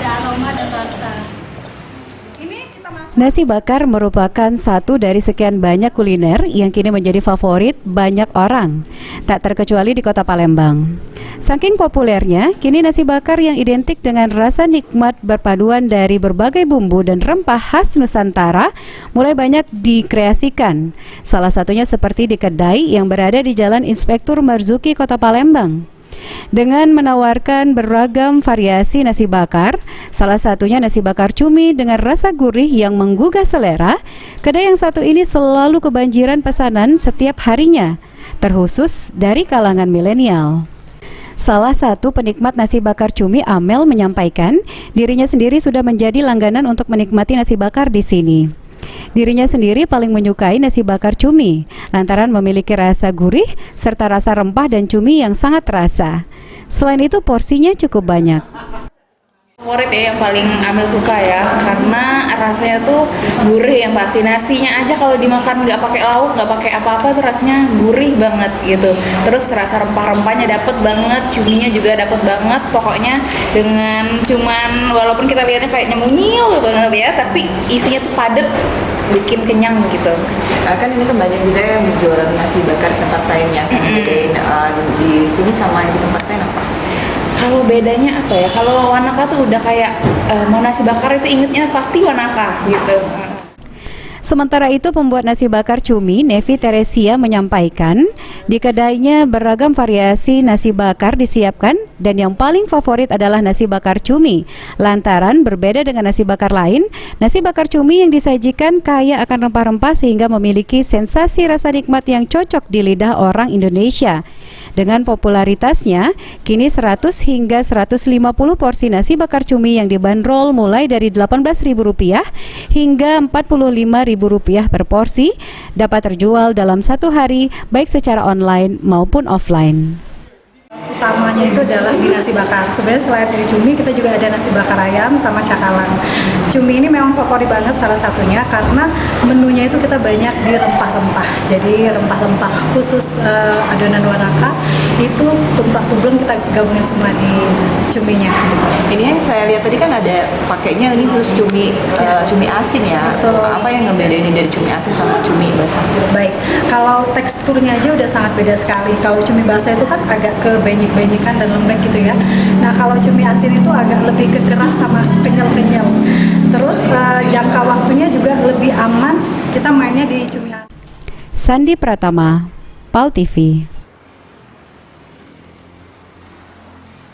ada aroma dan rasa. Nasi bakar merupakan satu dari sekian banyak kuliner yang kini menjadi favorit banyak orang, tak terkecuali di kota Palembang. Saking populernya, kini nasi bakar yang identik dengan rasa nikmat berpaduan dari berbagai bumbu dan rempah khas Nusantara mulai banyak dikreasikan. Salah satunya seperti di kedai yang berada di Jalan Inspektur Marzuki, Kota Palembang. Dengan menawarkan beragam variasi nasi bakar, salah satunya nasi bakar cumi dengan rasa gurih yang menggugah selera, kedai yang satu ini selalu kebanjiran pesanan setiap harinya, terkhusus dari kalangan milenial. Salah satu penikmat nasi bakar cumi, Amel, menyampaikan dirinya sendiri sudah menjadi langganan untuk menikmati nasi bakar di sini. Dirinya sendiri paling menyukai nasi bakar cumi lantaran memiliki rasa gurih serta rasa rempah dan cumi yang sangat terasa. Selain itu porsinya cukup banyak. Favorit ya yang paling Amel suka ya, karena rasanya tuh gurih yang pasti. Nasinya aja kalau dimakan nggak pakai lauk, nggak pakai apa-apa tuh rasanya gurih banget gitu. Terus rasa rempah-rempahnya dapet banget, cuminya juga dapet banget. Pokoknya dengan cuman walaupun kita lihatnya kayak nyemunyil banget ya, tapi isinya tuh padet, bikin kenyang gitu. Kan ini kan banyak juga yang jualan nasi bakar tempat lainnya. Bedain di sini sama yang di tempat lain apa? Kalau bedanya apa ya? Kalau Wanaka tuh udah kayak mau nasi bakar itu ingetnya pasti Wanaka gitu. Sementara itu, pembuat nasi bakar cumi, Nevi Teresia, menyampaikan di kedainya beragam variasi nasi bakar disiapkan dan yang paling favorit adalah nasi bakar cumi. Lantaran berbeda dengan nasi bakar lain, nasi bakar cumi yang disajikan kaya akan rempah-rempah sehingga memiliki sensasi rasa nikmat yang cocok di lidah orang Indonesia. Dengan popularitasnya, kini 100 hingga 150 porsi nasi bakar cumi yang dibanderol mulai dari Rp18.000 hingga Rp45.000 per porsi dapat terjual dalam satu hari baik secara online maupun offline. Utamanya itu adalah di nasi bakar. Sebenarnya selain di cumi, kita juga ada nasi bakar ayam sama cakalang. Cumi ini memang favorit banget salah satunya karena menunya itu kita banyak di rempah-rempah. Jadi rempah-rempah khusus adonan Wanaka itu tumplak-tumplung kita gabungin semua di cuminya. Gitu. Ini yang saya lihat tadi kan ada pakainya ini khusus cumi cumi asin ya. Betul. Apa yang ngebedain dari cumi asin sama cumi basah? Baik, kalau teksturnya aja udah sangat beda sekali. Kalau cumi basah itu kan agak ke benyek-benyekan dan lembek gitu ya. Nah kalau cumi asin itu agak lebih ke keras sama kenyal-kenyal. Terus jangka waktunya juga lebih aman. Kita mainnya di cumi asin. Sandi Pratama, PAL TV.